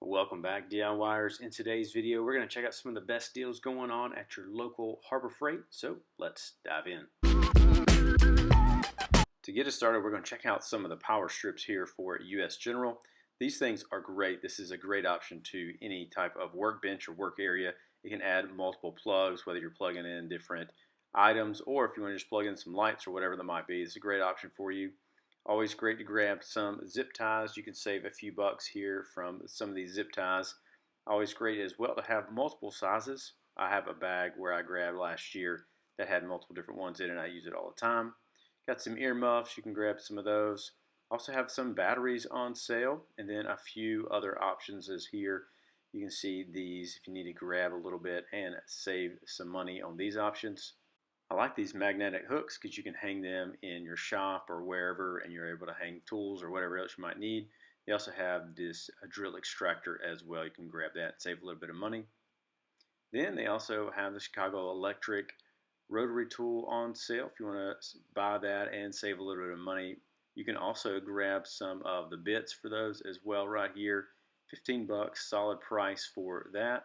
Welcome back, DIYers. In today's video, we're going to check out some of the best deals going on at your local Harbor Freight. So let's dive in. To get us started, we're going to check out some of the power strips here for US General. These things are great. This is a great option to any type of workbench or work area. You can add multiple plugs, whether you're plugging in different items or if you want to just plug in some lights or whatever that might be. It's a great option for you. Always great to grab some zip ties. You can save a few bucks here from some of these zip ties. Always great as well to have multiple sizes. I have a bag where I grabbed last year that had multiple different ones in it and I use it all the time. Got some earmuffs, you can grab some of those. Also have some batteries on sale and then a few other options as here. You can see these if you need to grab a little bit and save some money on these options. I like these magnetic hooks because you can hang them in your shop or wherever and you're able to hang tools or whatever else you might need. They also have this drill extractor as well. You can grab that and save a little bit of money. Then they also have the Chicago Electric rotary tool on sale. If you want to buy that and save a little bit of money, you can also grab some of the bits for those as well right here. 15 bucks, solid price for that.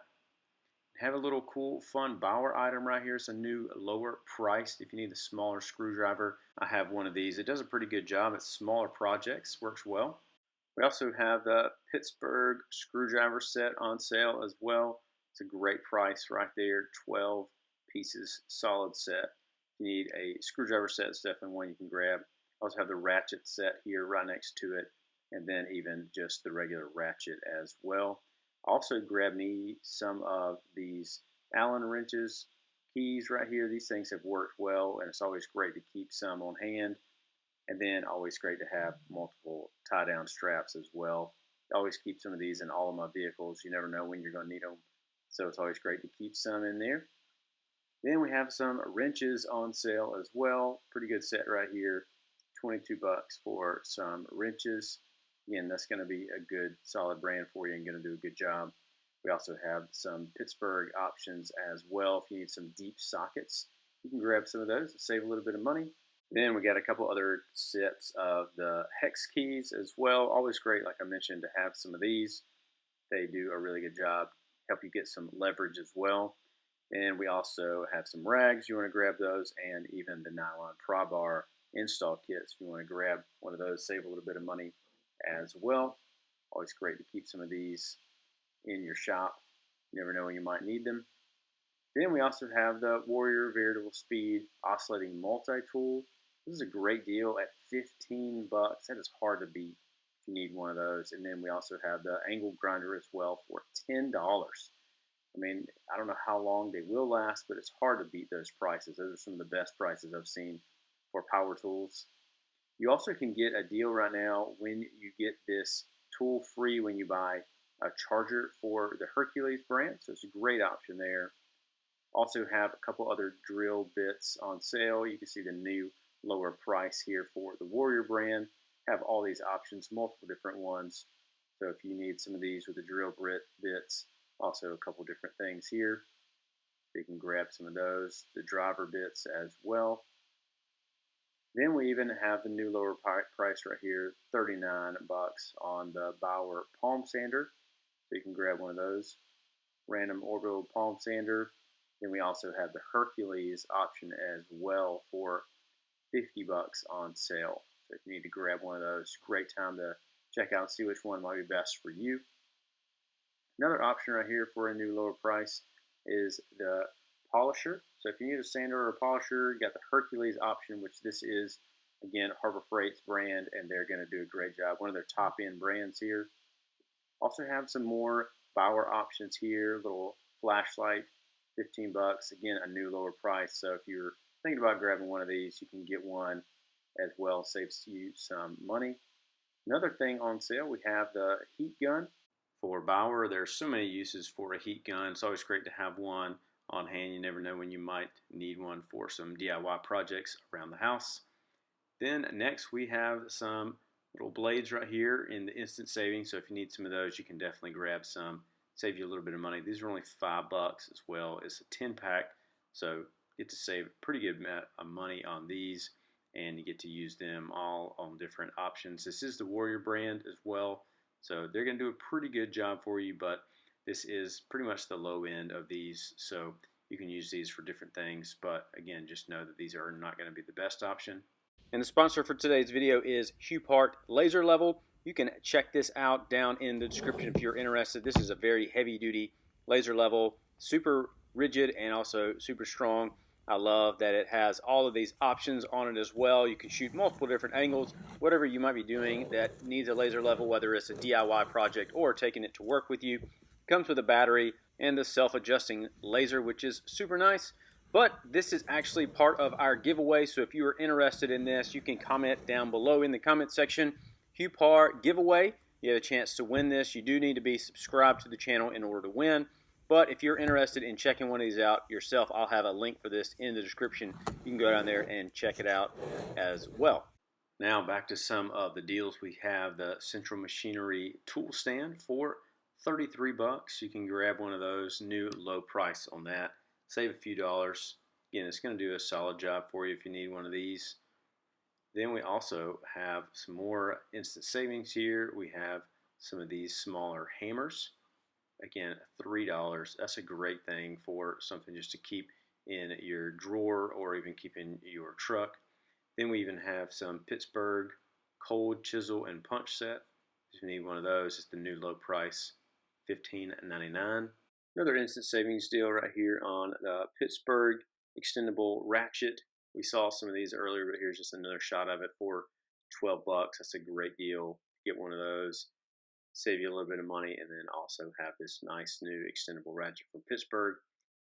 Have a little cool fun Bauer item right here. It's a new lower priced if you need a smaller screwdriver. I have one of these. It does a pretty good job at smaller projects, works well. We also have the Pittsburgh screwdriver set on sale as well. It's a great price right there, 12 pieces solid set. If you need a screwdriver set, it's definitely one you can grab. I also have the ratchet set here right next to it, and then even just the regular ratchet as well. Also grab me some of these Allen wrenches, keys right here. These things have worked well, and it's always great to keep some on hand. And then always great to have multiple tie-down straps as well. I always keep some of these in all of my vehicles. You never know when you're going to need them, so it's always great to keep some in there. Then we have some wrenches on sale as well. Pretty good set right here. 22 bucks for some wrenches. Again, that's going to be a good solid brand for you and going to do a good job. We also have some Pittsburgh options as well. If you need some deep sockets, you can grab some of those and save a little bit of money. Then we got a couple other sets of the hex keys as well. Always great, like I mentioned, to have some of these. They do a really good job, help you get some leverage as well. And we also have some rags. You want to grab those, and even the nylon pry bar install kits. If you want to grab one of those, save a little bit of money as well. Always great to keep some of these in your shop. You never know when you might need them. Then we also have the Warrior Variable Speed Oscillating Multi-Tool. This is a great deal at 15 bucks. That is hard to beat if you need one of those. And then we also have the Angle Grinder as well for $10. I mean, I don't know how long they will last, but it's hard to beat those prices. Those are some of the best prices I've seen for power tools. You also can get a deal right now when you get this tool free when you buy a charger for the Hercules brand. So it's a great option there. Also have a couple other drill bits on sale. You can see the new lower price here for the Warrior brand. Have all these options, multiple different ones. So if you need some of these with the drill bits, also a couple different things here. You can grab some of those, the driver bits as well. Then we even have the new lower price right here, 39 bucks on the Bauer palm sander. So you can grab one of those. Random orbital palm sander. Then we also have the Hercules option as well for 50 bucks on sale. So if you need to grab one of those, great time to check out and see which one might be best for you. Another option right here for a new lower price is the polisher. So if you need a sander or a polisher, you got the Hercules option, which this is, again, Harbor Freight's brand, and they're going to do a great job. One of their top-end brands here. Also have some more Bauer options here. Little flashlight, 15 bucks. Again, a new lower price. So if you're thinking about grabbing one of these, you can get one as well. Saves you some money. Another thing on sale, we have the heat gun. For Bauer, there's so many uses for a heat gun. It's always great to have one on hand. You never know when you might need one for some DIY projects around the house. Then next we have some little blades right here in the instant savings. So if you need some of those, you can definitely grab some. Save you a little bit of money. These are only 5 bucks as well. It's a 10-pack, so you get to save a pretty good amount of money on these, and you get to use them all on different options. This is the Warrior brand as well. So they're going to do a pretty good job for you, but this is pretty much the low end of these. So you can use these for different things, but again, just know that these are not going to be the best option. And the sponsor for today's video is Hupart Laser Level. You can check this out down in the description if you're interested. This is a very heavy duty laser level, super rigid and also super strong. I love that it has all of these options on it as well. You can shoot multiple different angles, whatever you might be doing that needs a laser level, whether it's a DIY project or taking it to work with you. Comes with a battery and the self-adjusting laser, which is super nice. But this is actually part of our giveaway, so if you are interested in this, you can comment down below in the comment section. Hupart giveaway. You have a chance to win this. You do need to be subscribed to the channel in order to win. But if you're interested in checking one of these out yourself, I'll have a link for this in the description. You can go down there and check it out as well. Now back to some of the deals. We have the Central Machinery tool stand for 33 bucks. You can grab one of those, new low price on that. Save a few dollars. Again, it's going to do a solid job for you if you need one of these. Then we also have some more instant savings here. We have some of these smaller hammers. Again, $3. That's a great thing for something just to keep in your drawer or even keep in your truck. Then we even have some Pittsburgh cold chisel and punch set. If you need one of those, it's the new low price, $15.99. Another instant savings deal right here on the Pittsburgh extendable ratchet. We saw some of these earlier, but here's just another shot of it for 12 bucks. That's a great deal. Get one of those, save you a little bit of money, and then also have this nice new extendable ratchet from Pittsburgh.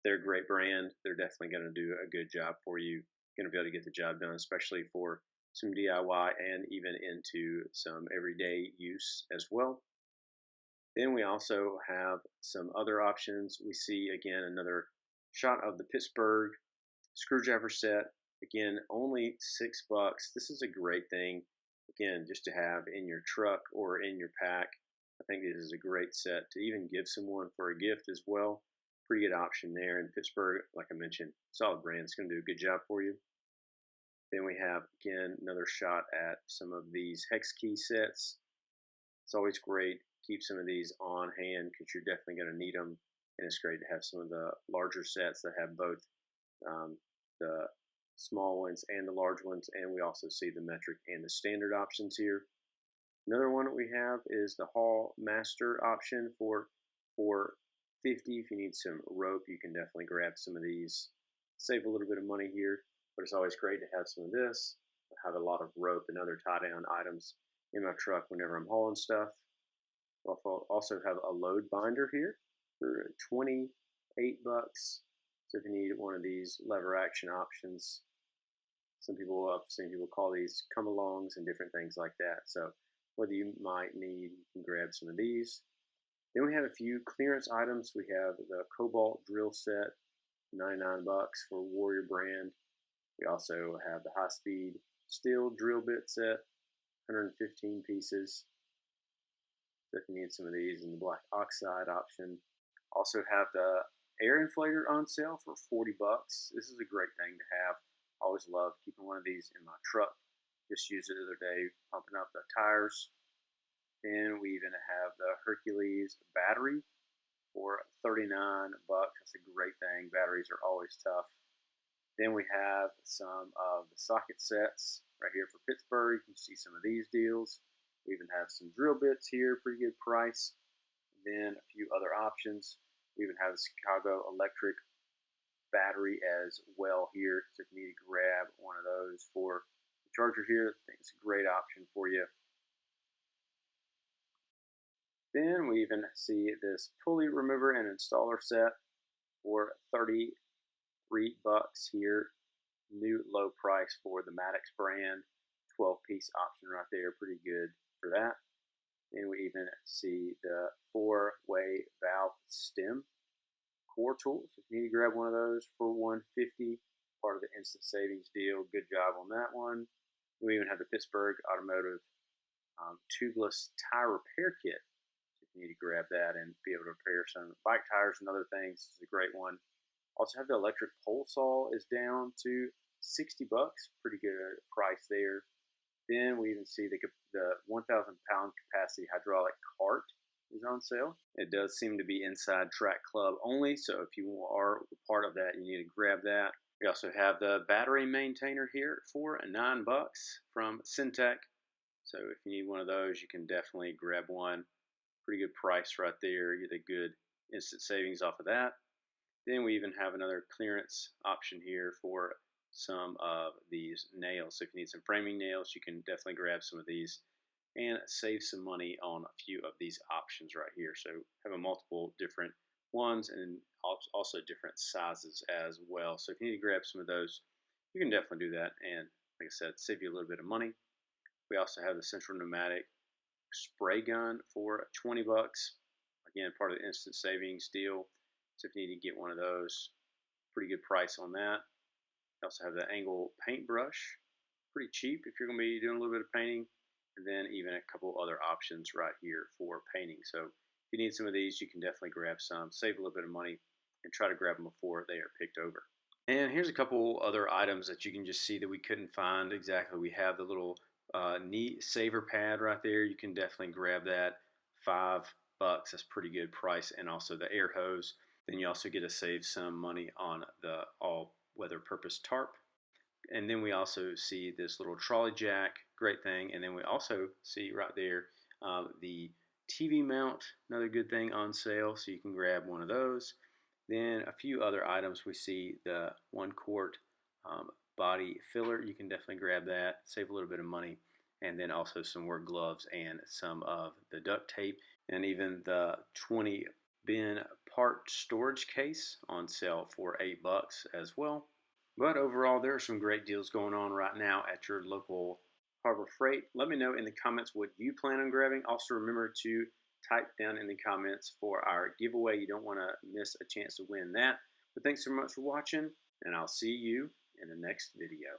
They're a great brand. They're definitely going to do a good job for you. Going to be able to get the job done, especially for some DIY and even into some everyday use as well. Then we also have some other options. We see again another shot of the Pittsburgh screwdriver set. Again, only $6. This is a great thing, again, just to have in your truck or in your pack. I think this is a great set to even give someone for a gift as well. Pretty good option there. And Pittsburgh, like I mentioned, solid brand. It's going to do a good job for you. Then we have, again, another shot at some of these hex key sets. It's always great. Keep some of these on hand because you're definitely going to need them. And it's great to have some of the larger sets that have both the small ones and the large ones. And we also see the metric and the standard options here. Another one that we have is the Hall Master option for $4.50. If you need some rope, you can definitely grab some of these. Save a little bit of money here, but it's always great to have some of this. I have a lot of rope and other tie-down items in my truck whenever I'm hauling stuff. I'll also have a load binder here for 28 bucks. So if you need one of these lever action options, some people I've seen people call these come-alongs and different things like that. So whether you might need, you can grab some of these. Then we have a few clearance items. We have the Cobalt drill set, 99 bucks for Warrior brand. We also have the high-speed steel drill bit set, 115 pieces. So if you need some of these in the black oxide option. Also have the air inflator on sale for 40 bucks. This is a great thing to have. I always love keeping one of these in my truck. Just used it the other day, pumping up the tires. And we even have the Hercules battery for 39 bucks. That's a great thing. Batteries are always tough. Then we have some of the socket sets right here for Pittsburgh. You can see some of these deals. We even have some drill bits here, pretty good price. Then a few other options. We even have the Chicago Electric battery as well here. So if you need to grab one of those for the charger here, I think it's a great option for you. Then we even see this pulley remover and installer set for 33 bucks here. New low price for the Maddox brand. 12-piece option right there, pretty good for that. And we even see the 4-way valve stem core tools. If you need to grab one of those for $150, part of the instant savings deal. Good job on that one. We even have the Pittsburgh Automotive tubeless tire repair kit. So if you need to grab that and be able to repair some bike tires and other things, this is a great one. Also have the electric pole saw is down to 60 bucks. Pretty good price there. Then we even see the 1,000 pound capacity hydraulic cart is on sale. It does seem to be inside Track Club only, so if you are part of that, you need to grab that. We also have the battery maintainer here for $9 from Syntec. So if you need one of those, you can definitely grab one. Pretty good price right there. You get a good instant savings off of that. Then we even have another clearance option here for some of these nails. So if you need some framing nails, you can definitely grab some of these and save some money on a few of these options right here. So have a multiple different ones and also different sizes as well. So if you need to grab some of those, you can definitely do that. And like I said, save you a little bit of money. We also have the Central Pneumatic spray gun for $20. Again, part of the instant savings deal. So if you need to get one of those, pretty good price on that. We also have the angle paintbrush, pretty cheap if you're going to be doing a little bit of painting. And then even a couple other options right here for painting. So if you need some of these, you can definitely grab some, save a little bit of money, and try to grab them before they are picked over. And here's a couple other items that you can just see that we couldn't find exactly. We have the little neat saver pad right there. You can definitely grab that. $5. That's pretty good price. And also the air hose. Then you also get to save some money on the all-weather purpose tarp. And then we also see this little trolley jack, great thing. And then we also see right there the TV mount, another good thing on sale. So you can grab one of those. Then a few other items. We see the 1 quart body filler. You can definitely grab that, save a little bit of money. And then also some work gloves and some of the duct tape. And even the 20 bin part storage case on sale for $8 as well. But overall, there are some great deals going on right now at your local Harbor Freight. Let me know in the comments what you plan on grabbing. Also, remember to type down in the comments for our giveaway. You don't want to miss a chance to win that. But thanks so much for watching, and I'll see you in the next video.